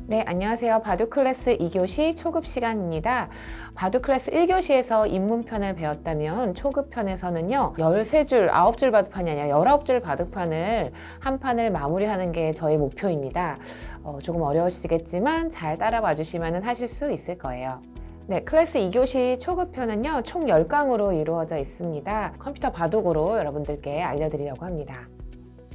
네, 안녕하세요. 바둑 클래스 2교시 초급 시간입니다. 바둑 클래스 1교시에서 입문편을 배웠다면 초급편에서는요, 13줄, 9줄 바둑판이 아니라 19줄 바둑판을 한 판을 마무리하는 게 저의 목표입니다. 조금 어려우시겠지만 잘 따라와 주시면 하실 수 있을 거예요. 네, 클래스 2교시 초급편은요, 총 10강으로 이루어져 있습니다. 컴퓨터 바둑으로 여러분들께 알려드리려고 합니다.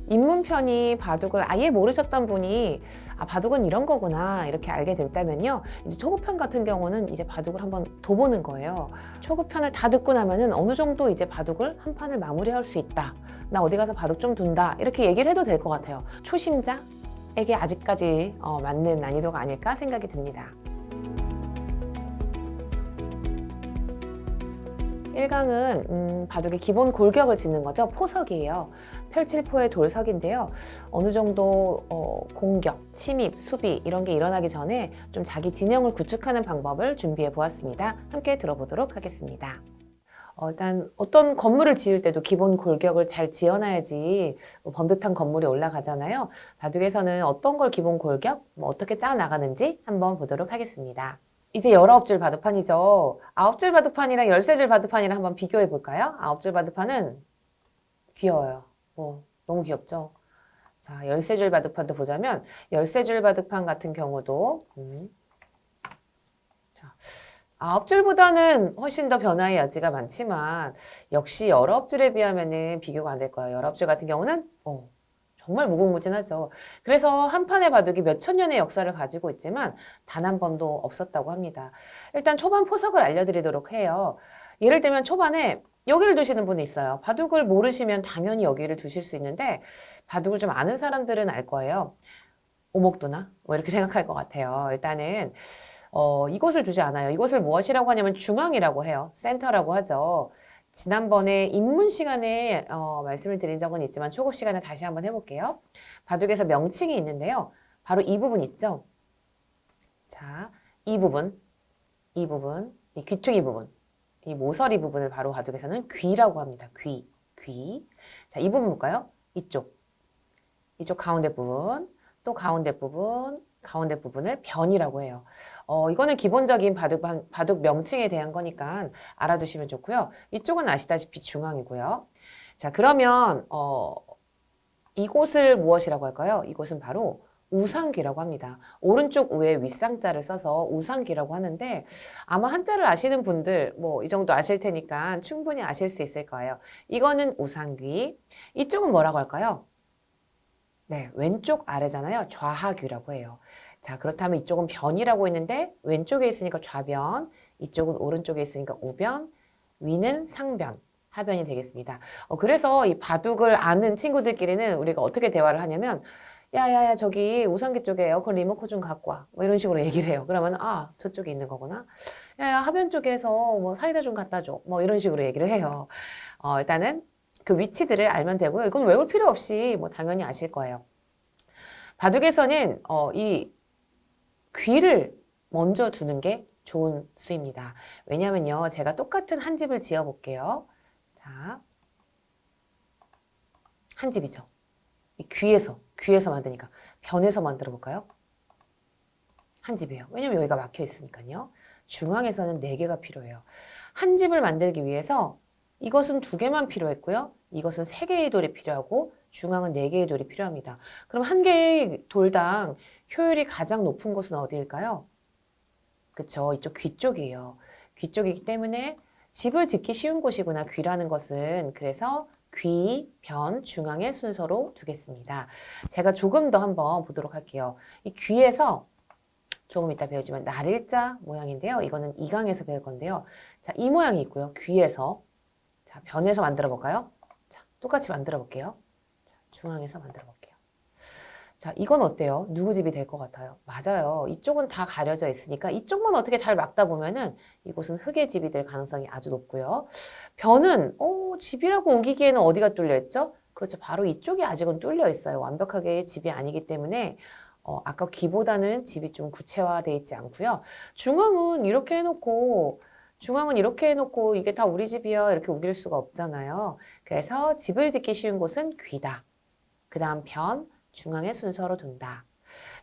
입문편이 바둑을 아예 모르셨던 분이 바둑은 이런 거구나 이렇게 알게 됐다면요, 이제 초급편 같은 경우는 이제 바둑을 한번 둬보는 거예요. 초급편을 다 듣고 나면은 어느 정도 이제 바둑을 한 판을 마무리할 수 있다, 나 어디 가서 바둑 좀 둔다, 이렇게 얘기를 해도 될 것 같아요. 초심자에게 아직까지 맞는 난이도가 아닐까 생각이 듭니다. 1강은 바둑의 기본 골격을 짓는 거죠. 포석이에요. 펼칠포의 돌석인데요. 어느 정도 공격, 침입, 수비 이런 게 일어나기 전에 좀 자기 진영을 구축하는 방법을 준비해 보았습니다. 함께 들어보도록 하겠습니다. 일단 어떤 건물을 지을 때도 기본 골격을 잘 지어놔야지 번듯한 건물이 올라가잖아요. 바둑에서는 어떤 걸 기본 골격, 어떻게 짜 나가는지 한번 보도록 하겠습니다. 이제 19줄 바둑판이죠. 9줄 바둑판이랑 13줄 바둑판이랑 한번 비교해 볼까요? 9줄 바둑판은 귀여워요. 너무 귀엽죠? 자, 13줄 바둑판도 보자면 13줄 바둑판 같은 경우도 자, 9줄보다는 훨씬 더 변화의 여지가 많지만 역시 19줄에 비하면은 비교가 안 될 거예요. 19줄 같은 경우는 정말 무궁무진하죠. 그래서 한 판의 바둑이 몇천 년의 역사를 가지고 있지만 단 한 번도 없었다고 합니다. 일단 초반 포석을 알려드리도록 해요. 예를 들면 초반에 여기를 두시는 분이 있어요. 바둑을 모르시면 당연히 여기를 두실 수 있는데 바둑을 좀 아는 사람들은 알 거예요. 오목두나? 이렇게 생각할 것 같아요. 일단은 이곳을 두지 않아요. 이곳을 무엇이라고 하냐면 중앙이라고 해요. 센터라고 하죠. 지난번에 입문 시간에 말씀을 드린 적은 있지만 초급 시간에 다시 한번 해볼게요. 바둑에서 명칭이 있는데요. 바로 이 부분 있죠? 자, 이 부분, 이 귀퉁이 부분, 이 모서리 부분을 바로 바둑에서는 귀라고 합니다. 귀. 자, 이 부분 볼까요? 이쪽 가운데 부분, 또 가운데 부분을 변이라고 해요. 이거는 기본적인 바둑 명칭에 대한 거니까 알아두시면 좋고요. 이쪽은 아시다시피 중앙이고요. 자, 그러면 이곳을 무엇이라고 할까요? 이곳은 바로 우상귀라고 합니다. 오른쪽 위에 윗상자를 써서 우상귀라고 하는데 아마 한자를 아시는 분들 이 정도 아실 테니까 충분히 아실 수 있을 거예요. 이거는 우상귀. 이쪽은 뭐라고 할까요? 네, 왼쪽 아래잖아요. 좌하귀라고 해요. 자, 그렇다면 이쪽은 변이라고 했는데 왼쪽에 있으니까 좌변, 이쪽은 오른쪽에 있으니까 우변, 위는 상변, 하변이 되겠습니다. 그래서 이 바둑을 아는 친구들끼리는 우리가 어떻게 대화를 하냐면 야야야, 저기 우상귀 쪽에 에어컨 리모컨 좀 갖고 와. 이런 식으로 얘기를 해요. 그러면 저쪽에 있는 거구나. 야야, 하변 쪽에서 사이다 좀 갖다 줘. 이런 식으로 얘기를 해요. 일단은 그 위치들을 알면 되고요. 이건 외울 필요 없이 당연히 아실 거예요. 바둑에서는 이 귀를 먼저 두는 게 좋은 수입니다. 왜냐면요, 제가 똑같은 한 집을 지어 볼게요. 자, 한 집이죠. 이 귀에서 만드니까 변에서 만들어 볼까요? 한 집이에요. 왜냐면 여기가 막혀 있으니까요. 중앙에서는 4개가 필요해요. 한 집을 만들기 위해서 이것은 2개만 필요했고요. 이것은 3개의 돌이 필요하고 중앙은 4개의 돌이 필요합니다. 그럼 한 개의 돌당 효율이 가장 높은 곳은 어디일까요? 그쵸, 이쪽 귀 쪽이에요. 귀 쪽이기 때문에 집을 짓기 쉬운 곳이구나, 귀라는 것은. 그래서 귀, 변, 중앙의 순서로 두겠습니다. 제가 조금 더 한번 보도록 할게요. 이 귀에서 조금 이따 배우지만 날일자 모양인데요. 이거는 2강에서 배울 건데요. 자, 이 모양이 있고요. 귀에서. 자, 변에서 만들어 볼까요? 자, 똑같이 만들어 볼게요. 자, 중앙에서 만들어 볼게요. 자, 이건 어때요? 누구 집이 될 것 같아요? 맞아요. 이쪽은 다 가려져 있으니까 이쪽만 어떻게 잘 막다 보면은 이곳은 흙의 집이 될 가능성이 아주 높고요. 변은 집이라고 우기기에는 어디가 뚫려 있죠? 그렇죠. 바로 이쪽이 아직은 뚫려 있어요. 완벽하게 집이 아니기 때문에 아까 귀보다는 집이 좀 구체화되어 있지 않고요. 중앙은 이렇게 해놓고 이게 다 우리 집이야 이렇게 우길 수가 없잖아요. 그래서 집을 짓기 쉬운 곳은 귀다. 그 다음 변, 중앙의 순서로 둔다.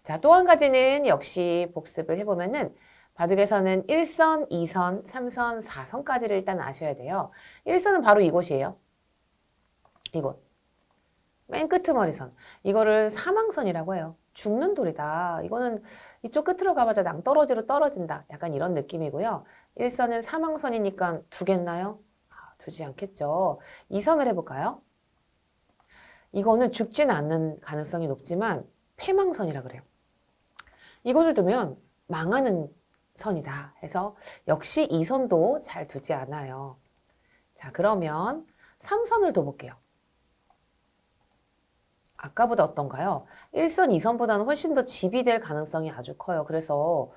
자, 또 한 가지는 역시 복습을 해보면은 바둑에서는 1선, 2선, 3선, 4선까지를 일단 아셔야 돼요. 1선은 바로 이곳이에요. 이곳. 맨 끄트머리선. 이거를 사망선이라고 해요. 죽는 돌이다. 이거는 이쪽 끝으로 가봐자 낭떠러지로 떨어진다. 약간 이런 느낌이고요. 1선은 사망선이니까 두겠나요? 두지 않겠죠. 2선을 해볼까요? 이거는 죽지는 않는 가능성이 높지만 패망선이라 그래요. 이것을 두면 망하는 선이다 해서 역시 이 선도 잘 두지 않아요. 자, 그러면 3선을 둬볼게요. 아까보다 어떤가요? 1선, 2선보다는 훨씬 더 집이 될 가능성이 아주 커요. 그래서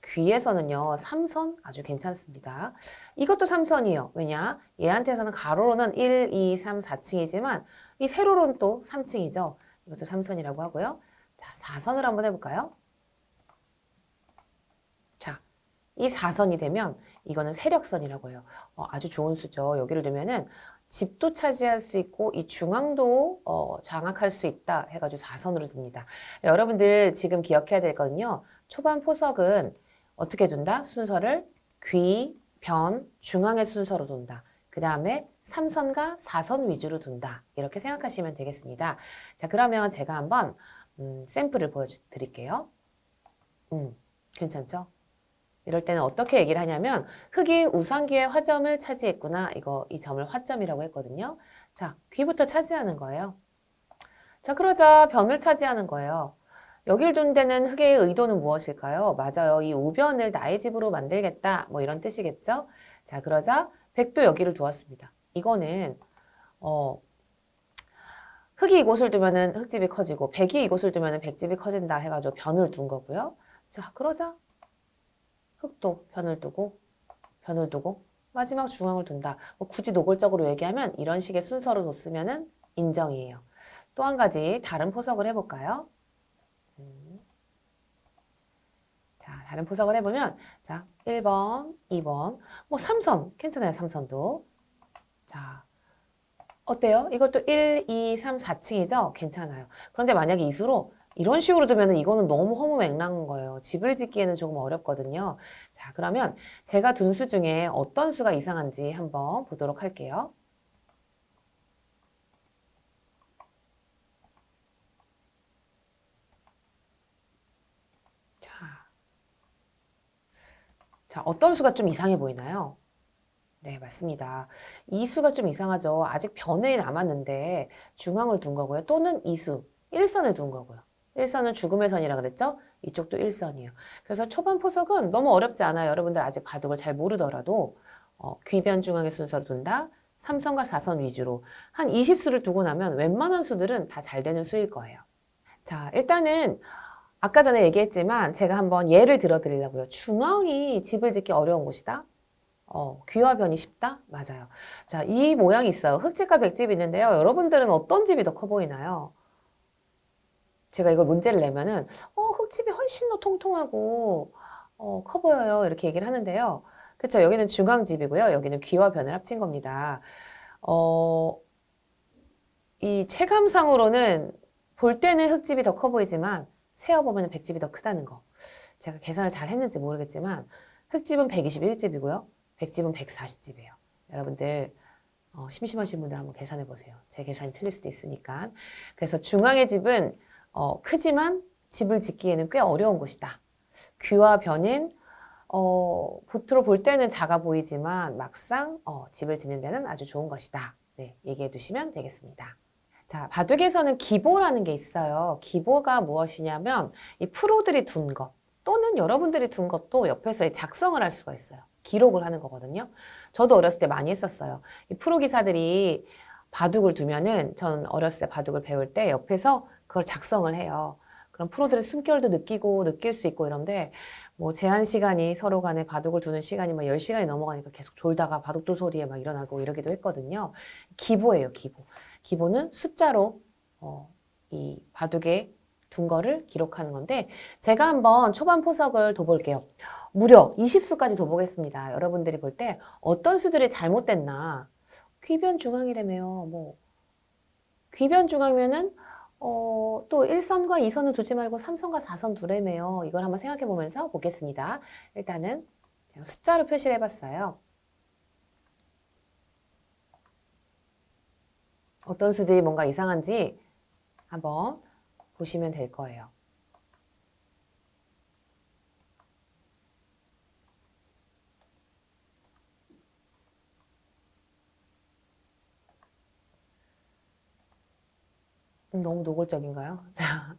귀에서는요, 3선 아주 괜찮습니다. 이것도 3선이에요. 왜냐? 얘한테서는 가로로는 1, 2, 3, 4층이지만 이 세로로는 또 3층이죠. 이것도 3선이라고 하고요. 자, 4선을 한번 해볼까요? 자, 이 4선이 되면 이거는 세력선이라고 해요. 아주 좋은 수죠. 여기를 두면은 집도 차지할 수 있고 이 중앙도 장악할 수 있다 해가지고 4선으로 둡니다. 여러분들 지금 기억해야 될 거는요. 초반 포석은 어떻게 둔다? 순서를 귀, 변, 중앙의 순서로 둔다. 그 다음에 3선과 4선 위주로 둔다. 이렇게 생각하시면 되겠습니다. 자, 그러면 제가 한번 샘플을 보여드릴게요. 괜찮죠? 이럴 때는 어떻게 얘기를 하냐면 흙이 우상귀의 화점을 차지했구나. 이 점을 화점이라고 했거든요. 자, 귀부터 차지하는 거예요. 자, 그러자 변을 차지하는 거예요. 여길 둔 데는 흙의 의도는 무엇일까요? 맞아요. 이 우변을 나의 집으로 만들겠다. 뭐 이런 뜻이겠죠? 자, 그러자 백도 여기를 두었습니다. 이거는 흙이 이곳을 두면은 흙집이 커지고 백이 이곳을 두면은 백집이 커진다 해가지고 변을 둔 거고요. 자, 그러자 흙도 변을 두고 마지막 중앙을 둔다. 뭐 굳이 노골적으로 얘기하면 이런 식의 순서로 뒀으면 인정이에요. 또 한 가지 다른 포석을 해볼까요? 자, 다른 포석을 해보면 자, 1번, 2번, 뭐 3선 괜찮아요. 3선도. 자, 어때요? 이것도 1, 2, 3, 4층이죠? 괜찮아요. 그런데 만약에 이수로 이런 식으로 두면 이거는 너무 허무맹랑한 거예요. 집을 짓기에는 조금 어렵거든요. 자, 그러면 제가 둔 수 중에 어떤 수가 이상한지 한번 보도록 할게요. 자, 어떤 수가 좀 이상해 보이나요? 네, 맞습니다. 이 수가 좀 이상하죠. 아직 변에 남았는데 중앙을 둔 거고요. 또는 이수, 1선을 둔 거고요. 1선은 죽음의 선이라 그랬죠? 이쪽도 1선이에요. 그래서 초반 포석은 너무 어렵지 않아요. 여러분들 아직 바둑을 잘 모르더라도 귀변 중앙의 순서로 둔다. 3선과 4선 위주로 한 20수를 두고 나면 웬만한 수들은 다 잘 되는 수일 거예요. 자, 일단은 아까 전에 얘기했지만 제가 한번 예를 들어 드리려고요. 중앙이 집을 짓기 어려운 곳이다. 귀와 변이 쉽다? 맞아요. 자, 이 모양이 있어요. 흙집과 백집이 있는데요. 여러분들은 어떤 집이 더 커 보이나요? 제가 이걸 문제를 내면은, 흙집이 훨씬 더 통통하고, 커 보여요. 이렇게 얘기를 하는데요. 그쵸. 여기는 중앙집이고요. 여기는 귀와 변을 합친 겁니다. 어, 이 체감상으로는 볼 때는 흙집이 더 커 보이지만, 세어보면 백집이 더 크다는 거. 제가 계산을 잘 했는지 모르겠지만, 흙집은 121집이고요. 백집은 140집이에요. 여러분들 심심하신 분들 한번 계산해 보세요. 제 계산이 틀릴 수도 있으니까. 그래서 중앙의 집은 크지만 집을 짓기에는 꽤 어려운 곳이다. 귀와 변인 겉으로 볼 때는 작아 보이지만 막상 집을 짓는 데는 아주 좋은 것이다. 네, 얘기해 두시면 되겠습니다. 자, 바둑에서는 기보라는 게 있어요. 기보가 무엇이냐면 이 프로들이 둔 것 또는 여러분들이 둔 것도 옆에서 작성을 할 수가 있어요. 기록을 하는 거거든요. 저도 어렸을 때 많이 했었어요. 이 프로 기사들이 바둑을 두면은 전 어렸을 때 바둑을 배울 때 옆에서 그걸 작성을 해요. 그럼 프로들의 숨결도 느끼고 느낄 수 있고 이런데 뭐 제한 시간이 서로 간에 바둑을 두는 시간이 막 10시간이 넘어가니까 계속 졸다가 바둑돌 소리에 막 일어나고 이러기도 했거든요. 기보예요, 기보. 기보는 숫자로 이 바둑에 둔 거를 기록하는 건데 제가 한번 초반 포석을 둬볼게요. 무려 20수까지 둬보겠습니다. 여러분들이 볼 때 어떤 수들이 잘못됐나. 귀변 중앙이라며요. 뭐 귀변 중앙이면은 또 1선과 2선을 두지 말고 3선과 4선 두래매요. 이걸 한번 생각해 보면서 보겠습니다. 일단은 숫자로 표시를 해봤어요. 어떤 수들이 뭔가 이상한지 한번 보시면 될 거예요. 너무 노골적인가요? 자,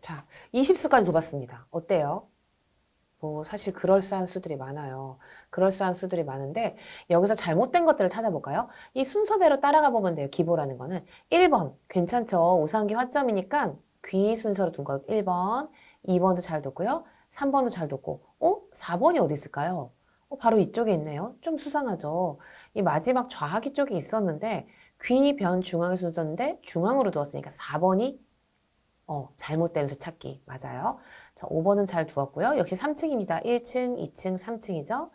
자, 20수까지 둬봤습니다. 어때요? 뭐 사실 그럴싸한 수들이 많아요. 그럴싸한 수들이 많은데 여기서 잘못된 것들을 찾아볼까요? 이 순서대로 따라가 보면 돼요. 기보라는 거는 1번 괜찮죠. 우상기 화점이니까 귀 순서로 둔 거 1번, 2번도 잘 뒀고요. 3번도 잘 뒀고 4번이 어디 있을까요? 바로 이쪽에 있네요. 좀 수상하죠. 이 마지막 좌하기 쪽에 있었는데 귀, 변, 중앙의 순서인데 중앙으로 두었으니까 4번이 잘못된 수 찾기. 맞아요. 자, 5번은 잘 두었고요. 역시 3층입니다. 1층, 2층, 3층이죠. 자,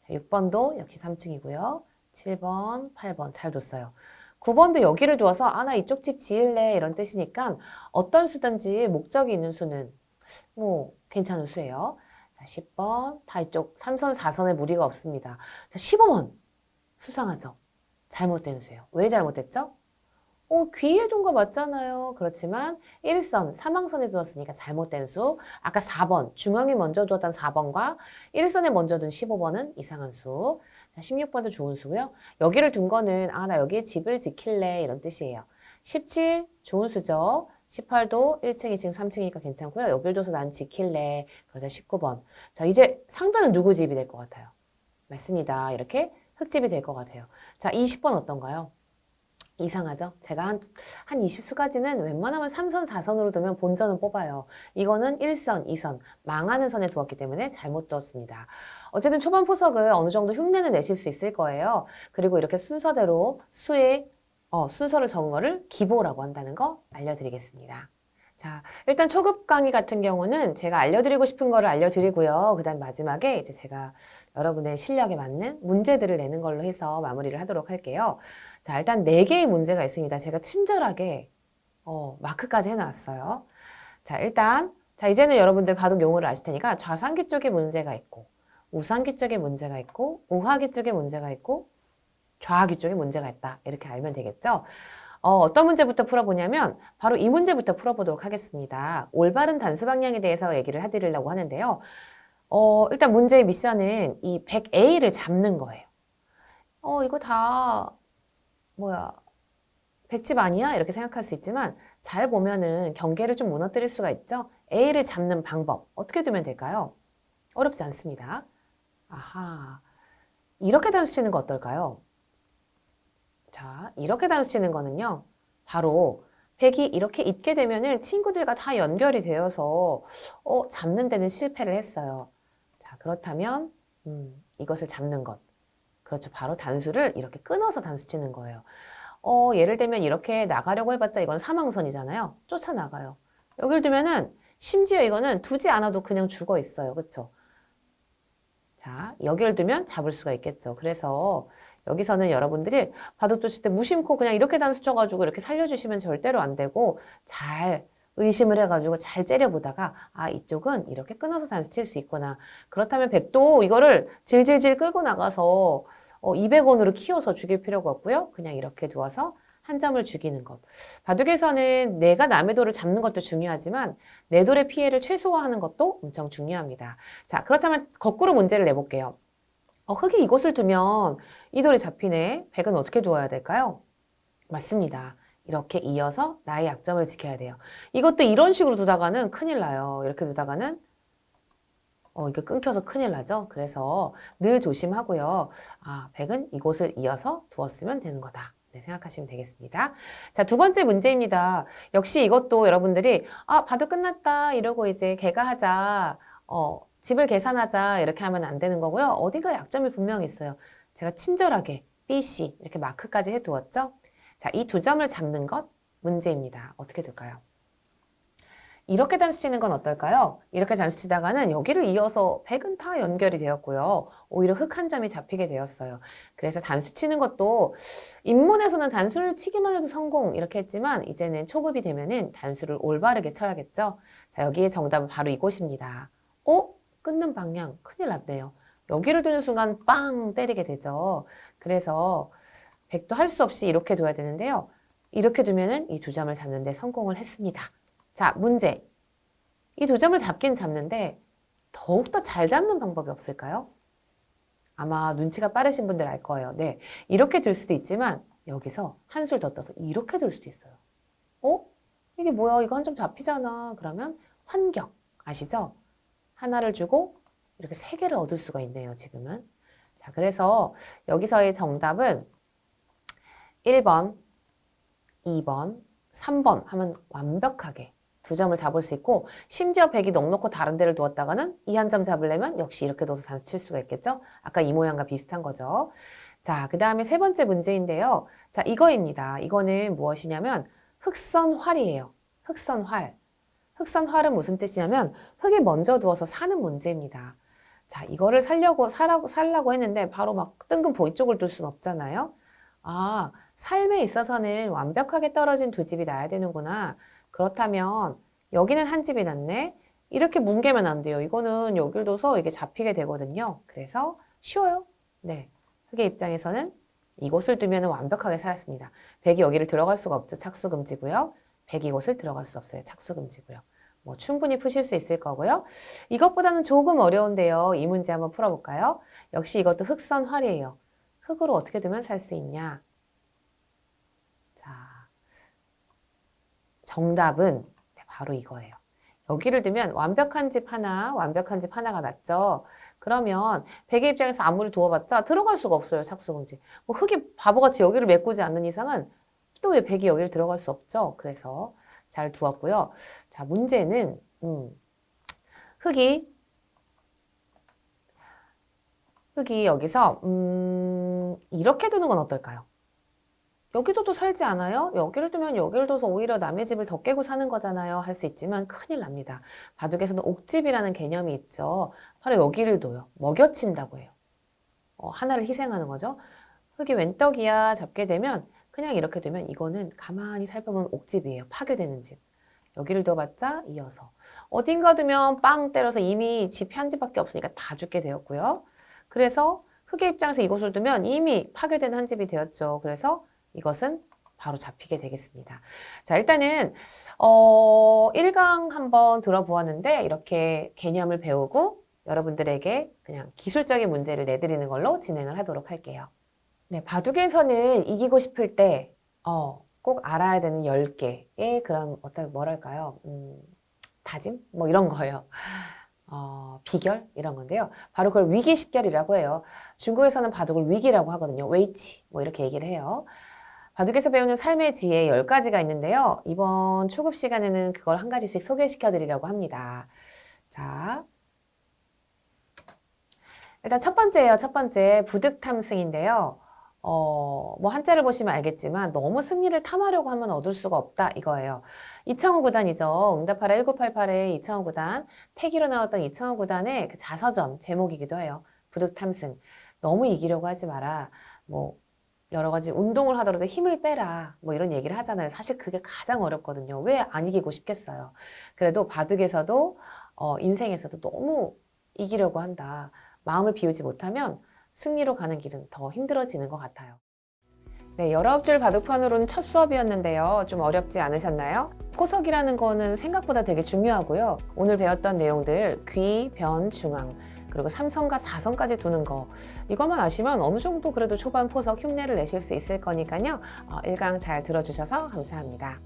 6번도 역시 3층이고요. 7번, 8번 잘 뒀어요. 9번도 여기를 두어서 나 이쪽 집 지을래 이런 뜻이니까 어떤 수든지 목적이 있는 수는 뭐 괜찮은 수예요. 자, 10번 다 이쪽 3선, 4선에 무리가 없습니다. 자, 15번 수상하죠. 잘못된 수예요. 왜 잘못됐죠? 귀에 둔 거 맞잖아요. 그렇지만 1선, 사망선에 두었으니까 잘못된 수. 아까 4번, 중앙에 먼저 두었던 4번과 1선에 먼저 둔 15번은 이상한 수. 자, 16번도 좋은 수고요. 여기를 둔 거는 나 여기에 집을 지킬래 이런 뜻이에요. 17, 좋은 수죠. 18도 1층, 2층, 3층이니까 괜찮고요. 여길 둬서 난 지킬래. 그러자 19번. 자, 이제 상변은 누구 집이 될 것 같아요? 맞습니다. 이렇게 흙집이 될 것 같아요. 자, 20번 어떤가요? 이상하죠? 제가 한 20수까지는 웬만하면 3선, 4선으로 두면 본전은 뽑아요. 이거는 1선, 2선, 망하는 선에 두었기 때문에 잘못 두었습니다. 어쨌든 초반 포석을 어느 정도 흉내는 내실 수 있을 거예요. 그리고 이렇게 순서대로 수의 순서를 적은 거를 기보라고 한다는 거 알려드리겠습니다. 자, 일단 초급 강의 같은 경우는 제가 알려드리고 싶은 거를 알려드리고요. 그 다음 마지막에 이제 제가 여러분의 실력에 맞는 문제들을 내는 걸로 해서 마무리를 하도록 할게요. 자, 일단 4개의 문제가 있습니다. 제가 친절하게 마크까지 해놨어요. 자, 일단 자, 이제는 여러분들 바둑 용어를 아실 테니까 좌상기 쪽에 문제가 있고 우상기 쪽에 문제가 있고 우하기 쪽에 문제가 있고 좌하기 쪽에 문제가 있다. 이렇게 알면 되겠죠? 어떤 문제부터 풀어보냐면 바로 이 문제부터 풀어보도록 하겠습니다. 올바른 단수 방향에 대해서 얘기를 해드리려고 하는데요. 일단 문제의 미션은 이 100A를 잡는 거예요. 이거 다 뭐야 100집 아니야? 이렇게 생각할 수 있지만 잘 보면은 경계를 좀 무너뜨릴 수가 있죠. A를 잡는 방법 어떻게 두면 될까요? 어렵지 않습니다. 아하, 이렇게 단수 치는 거 어떨까요? 자, 이렇게 단수 치는 거는요. 바로 100이 이렇게 있게 되면은 친구들과 다 연결이 되어서 잡는 데는 실패를 했어요. 자, 그렇다면 이것을 잡는 것. 그렇죠. 바로 단수를 이렇게 끊어서 단수 치는 거예요. 예를 들면 이렇게 나가려고 해봤자 이건 사망선이잖아요. 쫓아나가요. 여기를 두면은 심지어 이거는 두지 않아도 그냥 죽어 있어요. 그렇죠? 자, 여기를 두면 잡을 수가 있겠죠. 그래서 여기서는 여러분들이 바둑도 칠 때 무심코 그냥 이렇게 단수 쳐가지고 이렇게 살려주시면 절대로 안 되고 잘 의심을 해가지고 잘 째려보다가 이쪽은 이렇게 끊어서 단수 칠 수 있구나. 그렇다면 백도 이거를 질질질 끌고 나가서 200원으로 키워서 죽일 필요가 없고요. 그냥 이렇게 두어서 한 점을 죽이는 것. 바둑에서는 내가 남의 돌을 잡는 것도 중요하지만 내 돌의 피해를 최소화하는 것도 엄청 중요합니다. 자, 그렇다면 거꾸로 문제를 내볼게요. 흙이 이곳을 두면 이 돌이 잡히네. 백은 어떻게 두어야 될까요? 맞습니다. 이렇게 이어서 나의 약점을 지켜야 돼요. 이것도 이런 식으로 두다가는 큰일 나요. 이렇게 두다가는 이게 끊겨서 큰일 나죠. 그래서 늘 조심하고요. 백은 이곳을 이어서 두었으면 되는 거다. 네, 생각하시면 되겠습니다. 자, 두 번째 문제입니다. 역시 이것도 여러분들이 바둑 끝났다 이러고 이제 개가하자 집을 계산하자 이렇게 하면 안 되는 거고요. 어디가 약점이 분명히 있어요. 제가 친절하게 B, C 이렇게 마크까지 해두었죠. 자, 이 두 점을 잡는 것 문제입니다. 어떻게 둘까요? 이렇게 단수 치는 건 어떨까요? 이렇게 단수 치다가는 여기를 이어서 백은 다 연결이 되었고요. 오히려 흙 한 점이 잡히게 되었어요. 그래서 단수 치는 것도 입문에서는 단수를 치기만 해도 성공 이렇게 했지만 이제는 초급이 되면은 단수를 올바르게 쳐야겠죠. 자, 여기에 정답은 바로 이곳입니다. 끊는 방향 큰일 났네요. 여기를 두는 순간 빵 때리게 되죠. 그래서 백도 할 수 없이 이렇게 둬야 되는데요. 이렇게 두면은 이 두 점을 잡는 데 성공을 했습니다. 자, 문제. 이 두 점을 잡긴 잡는데 더욱더 잘 잡는 방법이 없을까요? 아마 눈치가 빠르신 분들 알 거예요. 네, 이렇게 둘 수도 있지만 여기서 한술 더 떠서 이렇게 둘 수도 있어요. 이게 뭐야? 이거 한 점 잡히잖아. 그러면 환격 아시죠? 하나를 주고 이렇게 세 개를 얻을 수가 있네요. 지금은. 자, 그래서 여기서의 정답은 1번, 2번, 3번 하면 완벽하게 두 점을 잡을 수 있고 심지어 백이 넉넉히 다른 데를 두었다가는 이 한 점 잡으려면 역시 이렇게 둬서 단수 칠 수가 있겠죠? 아까 이 모양과 비슷한 거죠. 자, 그 다음에 세 번째 문제인데요. 자, 이거입니다. 이거는 무엇이냐면 흑선활이에요. 흑선활. 흑선활은 무슨 뜻이냐면 흙이 먼저 두어서 사는 문제입니다. 자, 이거를 살라고 했는데 바로 막 뜬금 보이 쪽을 둘 수는 없잖아요. 아, 삶에 있어서는 완벽하게 떨어진 두 집이 나야 되는구나. 그렇다면 여기는 한 집이 났네. 이렇게 뭉개면 안 돼요. 이거는 여길 둬서 이게 잡히게 되거든요. 그래서 쉬워요. 네, 흙의 입장에서는 이곳을 두면 완벽하게 살았습니다. 백이 여기를 들어갈 수가 없죠. 착수금지고요. 백이 이곳을 들어갈 수 없어요. 착수금지고요. 뭐 충분히 푸실 수 있을 거고요. 이것보다는 조금 어려운데요. 이 문제 한번 풀어볼까요? 역시 이것도 흑선활이에요. 흙으로 어떻게 두면 살 수 있냐? 자, 정답은 바로 이거예요. 여기를 두면 완벽한 집 하나가 났죠. 그러면 백의 입장에서 아무리 두어봤자 들어갈 수가 없어요. 착수금지. 뭐 흙이 바보같이 여기를 메꾸지 않는 이상은 또 왜 백이 여기를 들어갈 수 없죠. 그래서 잘 두었고요. 자, 문제는 흙이 여기서 이렇게 두는 건 어떨까요? 여기도 또 살지 않아요? 여기를 두면 여기를 둬서 오히려 남의 집을 더 깨고 사는 거잖아요. 할 수 있지만 큰일 납니다. 바둑에서는 옥집이라는 개념이 있죠. 바로 여기를 둬요. 먹여친다고 해요. 하나를 희생하는 거죠. 흙이 웬 떡이야 잡게 되면 그냥 이렇게 되면 이거는 가만히 살펴보면 옥집이에요. 파괴되는 집. 여기를 둬봤자 이어서. 어딘가 두면 빵 때려서 이미 집 한 집밖에 없으니까 다 죽게 되었고요. 그래서 흙의 입장에서 이곳을 두면 이미 파괴된 한 집이 되었죠. 그래서 이것은 바로 잡히게 되겠습니다. 자, 일단은 1강 한번 들어보았는데 이렇게 개념을 배우고 여러분들에게 그냥 기술적인 문제를 내드리는 걸로 진행을 하도록 할게요. 네, 바둑에서는 이기고 싶을 때 꼭 알아야 되는 10개의 그런 뭐랄까요? 다짐? 뭐 이런 거예요. 비결? 이런 건데요. 바로 그걸 위기십결이라고 해요. 중국에서는 바둑을 위기라고 하거든요. 웨이치 뭐 이렇게 얘기를 해요. 바둑에서 배우는 삶의 지혜 10가지가 있는데요. 이번 초급 시간에는 그걸 한 가지씩 소개시켜 드리려고 합니다. 자, 일단 첫 번째예요. 첫 번째 부득탐승인데요. 뭐 한자를 보시면 알겠지만 너무 승리를 탐하려고 하면 얻을 수가 없다 이거예요. 이창호 구단이죠. 응답하라 1988의 이창호 구단, 태기로 나왔던 이창호 구단의 그 자서전 제목이기도 해요. 부득탐승. 너무 이기려고 하지 마라. 뭐 여러 가지 운동을 하더라도 힘을 빼라. 뭐 이런 얘기를 하잖아요. 사실 그게 가장 어렵거든요. 왜 안 이기고 싶겠어요. 그래도 바둑에서도 인생에서도 너무 이기려고 한다. 마음을 비우지 못하면 승리로 가는 길은 더 힘들어지는 것 같아요. 네, 19줄 바둑판으로는 첫 수업이었는데요. 좀 어렵지 않으셨나요? 포석이라는 거는 생각보다 되게 중요하고요. 오늘 배웠던 내용들 귀, 변, 중앙 그리고 3선과 4선까지 두는 거 이것만 아시면 어느 정도 그래도 초반 포석 흉내를 내실 수 있을 거니까요. 1강 잘 들어주셔서 감사합니다.